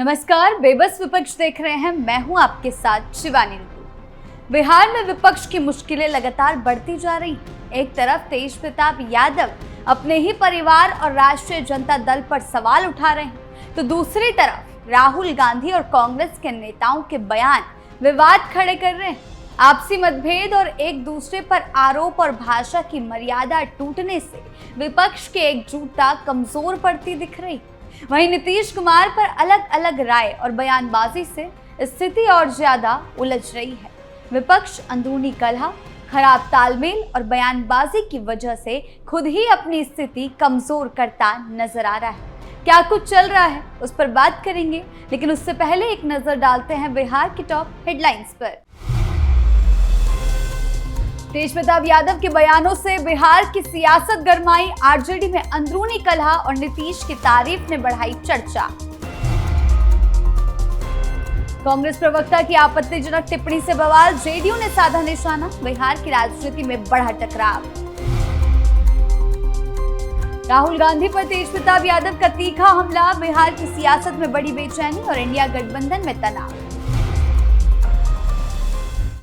नमस्कार, बेबस विपक्ष देख रहे हैं। मैं हूं आपके साथ शिवानी ऋतु। बिहार में विपक्ष की मुश्किलें लगातार बढ़ती जा रही हैं। एक तरफ तेजप्रताप यादव अपने ही परिवार और राष्ट्रीय जनता दल पर सवाल उठा रहे हैं, तो दूसरी तरफ राहुल गांधी और कांग्रेस के नेताओं के बयान विवाद खड़े कर रहे हैं। आपसी मतभेद और एक दूसरे पर आरोप और भाषा की मर्यादा टूटने से विपक्ष की एकजुटता कमजोर पड़ती दिख रही। वहीं नीतीश कुमार पर अलग अलग राय और बयानबाजी से स्थिति और ज्यादा उलझ रही है। विपक्ष अंदरूनी कलह, खराब तालमेल और बयानबाजी की वजह से खुद ही अपनी स्थिति कमजोर करता नजर आ रहा है। क्या कुछ चल रहा है उस पर बात करेंगे, लेकिन उससे पहले एक नजर डालते हैं बिहार की टॉप हेडलाइंस पर। तेजप्रताप यादव के बयानों से बिहार की सियासत गरमाई। आरजेडी में अंदरूनी कलह और नीतीश की तारीफ ने बढ़ाई चर्चा। कांग्रेस प्रवक्ता की आपत्तिजनक टिप्पणी से बवाल, जेडीयू ने साधा निशाना। बिहार की राजनीति में बढ़ा टकराव। राहुल गांधी पर तेजप्रताप यादव का तीखा हमला। बिहार की सियासत में बड़ी बेचैनी और इंडिया गठबंधन में तनाव।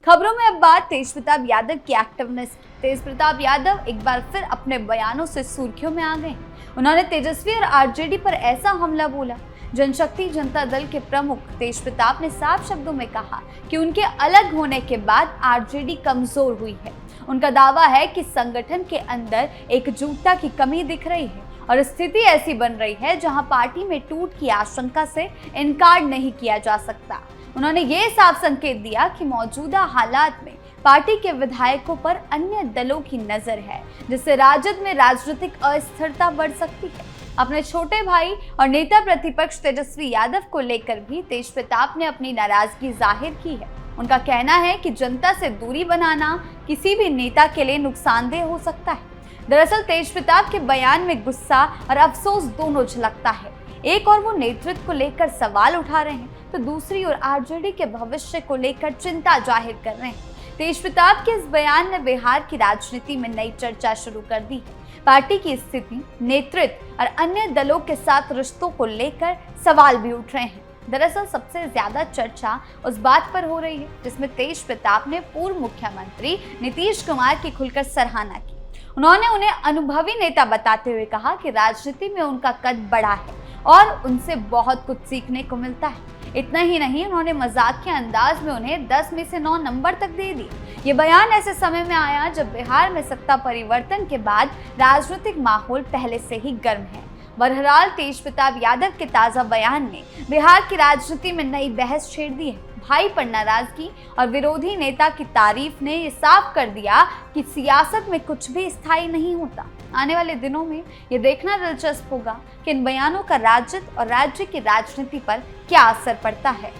खबरों में अब बात तेजप्रताप यादव की एक्टिवनेस। तेजप्रताप यादव एक बार फिर अपने बयानों से सुर्खियों में आ गए। उन्होंने तेजस्वी और आरजेडी पर ऐसा हमला बोला। जनशक्ति जनता दल के प्रमुख तेजप्रताप ने साफ शब्दों में कहा कि उनके अलग होने के बाद आरजेडी कमजोर हुई है। उनका दावा है कि संगठन के अंदर एकजुटता की कमी दिख रही है और स्थिति ऐसी बन रही है जहां पार्टी में टूट की आशंका से इनकार नहीं किया जा सकता। उन्होंने ये साफ संकेत दिया कि मौजूदा हालात में पार्टी के विधायकों पर अन्य दलों की नजर है, जिससे राजद में राजनीतिक अस्थिरता बढ़ सकती है। अपने छोटे भाई और नेता प्रतिपक्ष तेजस्वी यादव को लेकर भी तेजप्रताप ने अपनी नाराजगी जाहिर की है। उनका कहना है कि जनता से दूरी बनाना किसी भी नेता के लिए नुकसानदेह हो सकता है। दरअसल तेजप्रताप के बयान में गुस्सा और अफसोस दोनों झलकता है। एक और वो नेतृत्व को लेकर सवाल उठा रहे हैं, तो दूसरी ओर आरजेडी के भविष्य को लेकर चिंता जाहिर कर रहे हैं। तेजप्रताप के इस बयान ने बिहार की राजनीति में नई चर्चा शुरू कर दी है। पार्टी की स्थिति, नेतृत्व और अन्य दलों के साथ रिश्तों को लेकर सवाल भी उठ रहे हैं। दरअसल सबसे ज्यादा चर्चा उस बात पर हो रही है जिसमें तेजप्रताप ने पूर्व मुख्यमंत्री नीतीश कुमार की खुलकर सराहना की। उन्होंने उन्हें अनुभवी नेता बताते हुए कहा कि राजनीति में उनका कद बड़ा है और उनसे बहुत कुछ सीखने को मिलता है। इतना ही नहीं, उन्होंने मजाकिया अंदाज में उन्हें 10 में से 9 नंबर तक दे दिए। ये बयान ऐसे समय में आया जब बिहार में सत्ता परिवर्तन के बाद राजनीतिक माहौल पहले से ही गर्म है। बहरहाल तेजप्रताप यादव के ताजा बयान ने बिहार की राजनीति में नई बहस छेड़ दी है। भाई पर नाराजगी और विरोधी नेता की तारीफ ने ये साफ कर दिया कि सियासत में कुछ भी स्थायी नहीं होता। आने वाले दिनों में ये देखना दिलचस्प होगा कि इन बयानों का राजद और राज्य की राजनीति पर क्या असर पड़ता है।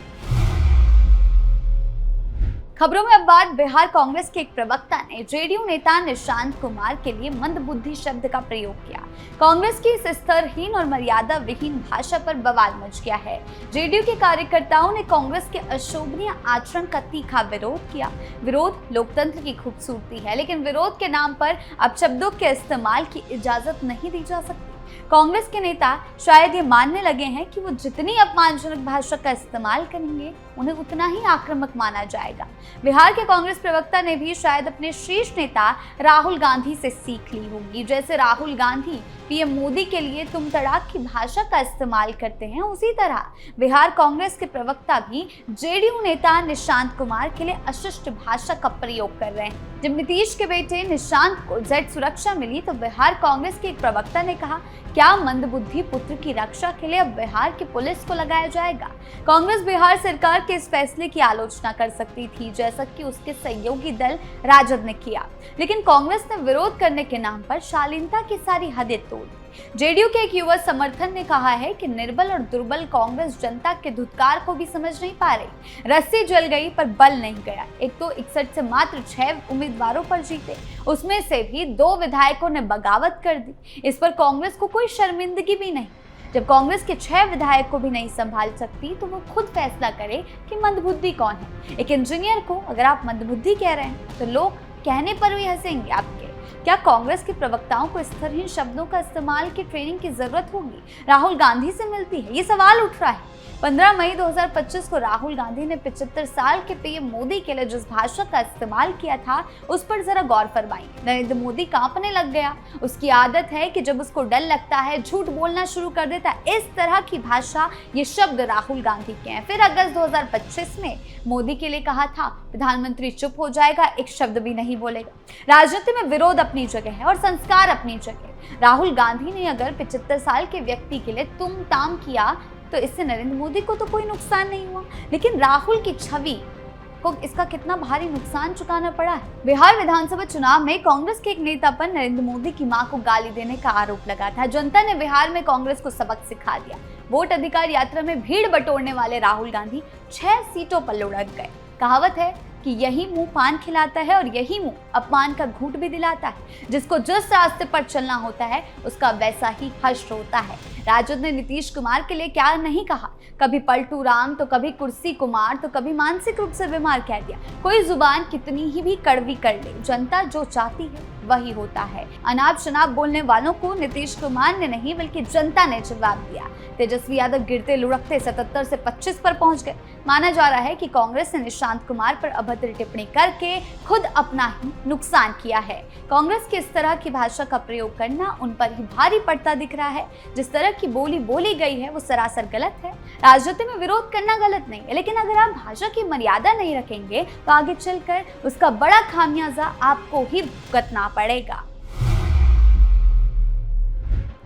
खबरों में अब बात बिहार कांग्रेस के एक प्रवक्ता ने जेडीयू नेता निशांत कुमार के लिए मंदबुद्धि शब्द का प्रयोग किया। कांग्रेस की इस स्तरहीन और मर्यादा विहीन भाषा पर बवाल मच गया है। जेडीयू के कार्यकर्ताओं ने कांग्रेस के अशोभनीय आचरण का तीखा विरोध किया। विरोध लोकतंत्र की खूबसूरती है, लेकिन विरोध के नाम पर अब शब्दों के इस्तेमाल की इजाजत नहीं दी जा सकती। कांग्रेस के नेता शायद ये मानने लगे हैं कि वो जितनी अपमानजनक भाषा का इस्तेमाल करेंगे उन्हें उतना ही आक्रामक माना जाएगा। बिहार के कांग्रेस प्रवक्ता ने भी शायद अपने शीर्ष नेता राहुल गांधी से सीख ली होगी। जैसे राहुल गांधी पीएम मोदी के लिए तुम तड़ाक की भाषा का इस्तेमाल करते हैं, उसी तरह बिहार कांग्रेस के प्रवक्ता भी जेडीयू नेता निशांत कुमार के लिए अशिष्ट भाषा का प्रयोग कर रहे हैं। जब नीतीश के बेटे निशांत को जेड सुरक्षा मिली तो बिहार कांग्रेस के एक प्रवक्ता ने कहा, क्या मंदबुद्धि पुत्र की रक्षा के लिए अब बिहार की पुलिस को लगाया जाएगा? कांग्रेस बिहार सरकार के इस फैसले की आलोचना कर सकती थी, जैसा कि उसके सहयोगी दल राजद ने किया, लेकिन कांग्रेस ने विरोध करने के नाम पर शालीनता की सारी हदें तोड़ दी। जेडीयू के एक युवा समर्थन ने कहा है कि निर्बल और दुर्बल कांग्रेस जनता के धुतकार को भी समझ नहीं पा रही। रस्सी जल गई पर बल नहीं गया। एक तो 61 से मात्र 6 उम्मीदवारों पर जीते, उसमें से भी 2 विधायकों ने बगावत कर दी। इस पर कांग्रेस को कोई शर्मिंदगी भी नहीं। जब कांग्रेस के 6 विधायक को भी नहीं संभाल सकती तो वो खुद फैसला करे कि मंदबुद्धि कौन है। एक इंजीनियर को अगर आप मंदबुद्धि कह रहे हैं तो लोग कहने पर भी हंसेंगे आपके। क्या कांग्रेस के प्रवक्ताओं को इस तरह शब्दों का इस्तेमाल की ट्रेनिंग की जरूरत होगी? राहुल गांधी से मिलती है? ये सवाल उठ रहा है। 15 मई 2025 को राहुल गांधी ने 75 साल के पीएम मोदी के लिए जिस भाषा का इस्तेमाल किया था, उस पर जरा गौर फरमाइए। नरेंद्र मोदी कांपने लग गया। उसकी आदत है कि जब उसको डर लगता है झूठ बोलना शुरू कर देता है। इस तरह की भाषा, ये शब्द राहुल गांधी के हैं। फिर अगस्त 2025 में मोदी के लिए कहा था, प्रधानमंत्री चुप हो जाएगा, एक शब्द भी नहीं बोलेगा। राजनीति में विरोध अपनी जगह है और संस्कार अपनी जगह। राहुल गांधी ने अगर 75 साल के व्यक्ति के लिए तुम ताम किया तो इससे नरेंद्र मोदी को तो कोई नुकसान नहीं हुआ, लेकिन राहुल की छवि को इसका कितना भारी नुकसान चुकाना पड़ा है। बिहार विधानसभा चुनाव में कांग्रेस के एक नेता पर नरेंद्र मोदी की मां को गाली देने का आरोप लगा था। जनता ने बिहार में कांग्रेस को सबक सिखा दिया। वोट अधिकार यात्रा में भीड़ बटोरने वाले राहुल गांधी 6 सीटों पर लुढ़क गए। कहावत है कि यही मुंह पान खिलाता है और यही मुंह अपमान का घूंट भी दिलाता है। जिसको जिस रास्ते पर चलना होता है उसका वैसा ही हश्र होता है। राजद ने नीतीश कुमार के लिए क्या नहीं कहा, कभी पलटू राम तो कभी कुर्सी कुमार तो कभी मानसिक रूप से बीमार कह दिया। कोई जुबान कितनी ही भी कड़वी कर ले, जनता जो चाहती है वही होता है। अनाप शनाप बोलने वालों को नीतीश कुमार ने नहीं बल्कि जनता ने जवाब दिया। तेजस्वी यादव गिरते लुढ़कते 77 से 25 पर पहुंच गए। माना जा रहा है कि कांग्रेस ने निशांत कुमार पर अभद्र टिप्पणी करके खुद अपना ही नुकसान किया है। कांग्रेस की इस तरह की भाषा का प्रयोग करना उन पर ही भारी पड़ता दिख रहा है। जिस तरह की बोली बोली गई है वो सरासर गलत है। राजनीति में विरोध करना गलत नहीं है, लेकिन अगर आप भाषा की मर्यादा नहीं रखेंगे तो आगे चलकर उसका बड़ा खामियाजा आपको ही भुगतना पड़ेगा।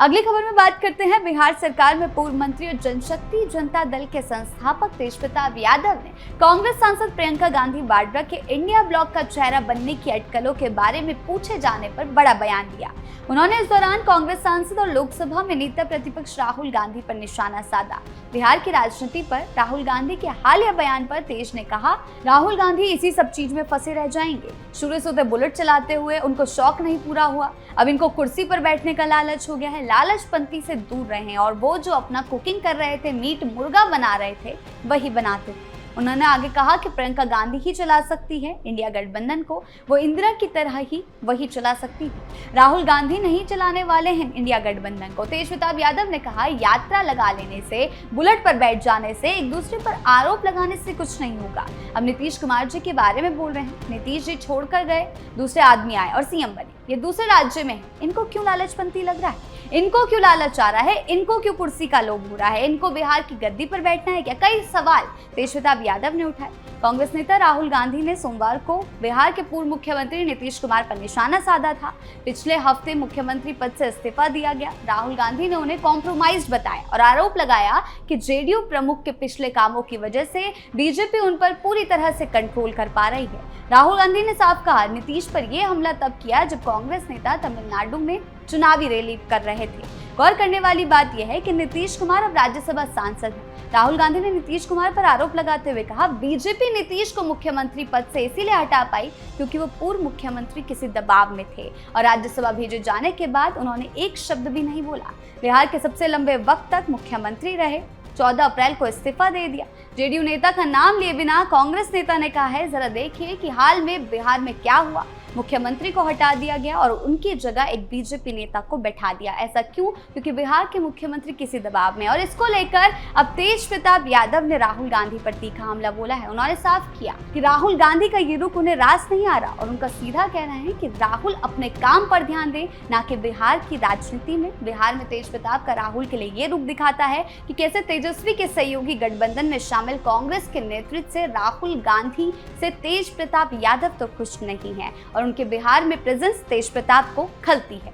अगली खबर में बात करते हैं। बिहार सरकार में पूर्व मंत्री और जनशक्ति जनता दल के संस्थापक तेजप्रताप यादव ने कांग्रेस सांसद प्रियंका गांधी वाड्रा के इंडिया ब्लॉक का चेहरा बनने की अटकलों के बारे में पूछे जाने पर बड़ा बयान दिया। उन्होंने इस दौरान कांग्रेस सांसद और लोकसभा में नेता प्रतिपक्ष राहुल गांधी पर निशाना साधा। बिहार की राजनीति पर राहुल गांधी के हालिया बयान पर तेज ने कहा, राहुल गांधी इसी सब चीज में फंसे रह जाएंगे। शुरू से तो बुलेट चलाते हुए उनको शौक नहीं पूरा हुआ, अब इनको कुर्सी पर बैठने का लालच हो गया है। लालचपंती से दूर रहें और वो जो अपना कुकिंग कर रहे थे, मीट मुर्गा बना रहे थे, वही बनाते थे। उन्होंने आगे कहा कि प्रियंका गांधी ही चला सकती है इंडिया गठबंधन को, वो इंदिरा की तरह ही वही चला सकती है। राहुल गांधी नहीं चलाने वाले हैं इंडिया गठबंधन को। तेजप्रताप यादव ने कहा, यात्रा लगा लेने से, बुलेट पर बैठ जाने से, एक दूसरे पर आरोप लगाने से कुछ नहीं होगा। अब नीतीश कुमार जी के बारे में बोल रहे हैं। नीतीश जी छोड़कर गए, दूसरे आदमी आए और सीएम बने। ये दूसरे राज्य में है, इनको क्यों लालचपंती लग रहा है? इनको क्यों लालच आ रहा है? इनको क्यों कुर्सी का लोभ हो रहा है? इनको बिहार की गद्दी पर बैठना है क्या? कई सवाल तेजप्रताप यादव ने उठाए। कांग्रेस नेता राहुल गांधी ने सोमवार को बिहार के पूर्व मुख्यमंत्री नीतीश कुमार पर निशाना साधा था। पिछले हफ्ते मुख्यमंत्री पद से इस्तीफा दिया गया। राहुल गांधी ने उन्हें कॉम्प्रोमाइज बताया और आरोप लगाया कि जेडीयू प्रमुख के पिछले कामों की वजह से बीजेपी उन पर पूरी तरह से कंट्रोल कर पा रही है। राहुल गांधी ने साफ कहा, नीतीश पर यह हमला तब किया जब कांग्रेस नेता तमिलनाडु में चुनावी रैली कर रहे थे। गौर करने वाली बात यह है कि नीतीश कुमार अब राज्यसभा सांसद हैं। राहुल गांधी ने नीतीश कुमार पर आरोप लगाते हुए कहा, बीजेपी नीतीश को मुख्यमंत्री पद से इसीलिए हटा पाई क्योंकि वो पूर्व मुख्यमंत्री किसी दबाव में थे और राज्यसभा भेजे जाने के बाद उन्होंने एक शब्द भी नहीं बोला। बिहार के सबसे लंबे वक्त तक मुख्यमंत्री रहे, 14 अप्रैल को इस्तीफा दे दिया। जेडीयू नेता का नाम लिए बिना कांग्रेस नेता ने कहा है, जरा देखिए कि हाल में बिहार में क्या हुआ। मुख्यमंत्री को हटा दिया गया और उनकी जगह एक बीजेपी नेता को बैठा दिया। ऐसा क्यों? क्योंकि बिहार के मुख्यमंत्री किसी दबाव में। और इसको लेकर अब तेजप्रताप यादव ने राहुल गांधी पर तीखा हमला बोला है। उन्होंने साफ किया कि राहुल गांधी का ये रुख उन्हें रास नहीं आ रहा और उनका सीधा कहना है कि राहुल अपने काम पर ध्यान दें, ना कि बिहार की राजनीति में। बिहार में तेजप्रताप का राहुल के लिए ये रुख दिखाता है कि कैसे तेजस्वी के सहयोगी गठबंधन में शामिल कांग्रेस के नेतृत्व से राहुल गांधी से तेजप्रताप यादव तो खुश नहीं है और उनके बिहार में प्रेजेंस तेजप्रताप को खलती है।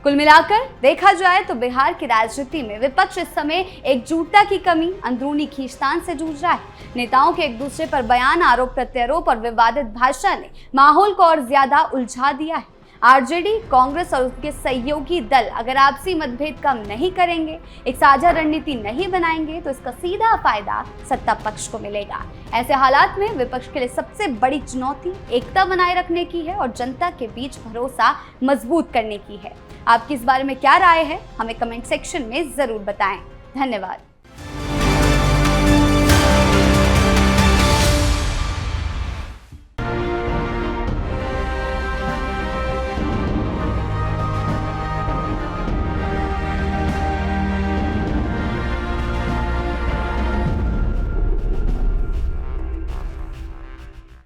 कुल मिलाकर देखा जाए तो बिहार की राजनीति में विपक्ष इस समय एकजुटता की कमी, अंदरूनी खींचतान से जूझ रहा है। नेताओं के एक दूसरे पर बयान, आरोप प्रत्यारोप और विवादित भाषा ने माहौल को और ज्यादा उलझा दिया है। आरजेडी, कांग्रेस और उसके सहयोगी दल अगर आपसी मतभेद कम नहीं करेंगे, एक साझा रणनीति नहीं बनाएंगे तो इसका सीधा फायदा सत्ता पक्ष को मिलेगा। ऐसे हालात में विपक्ष के लिए सबसे बड़ी चुनौती एकता बनाए रखने की है और जनता के बीच भरोसा मजबूत करने की है। आपकी इस बारे में क्या राय है? हमें कमेंट सेक्शन में जरूर बताएं। धन्यवाद।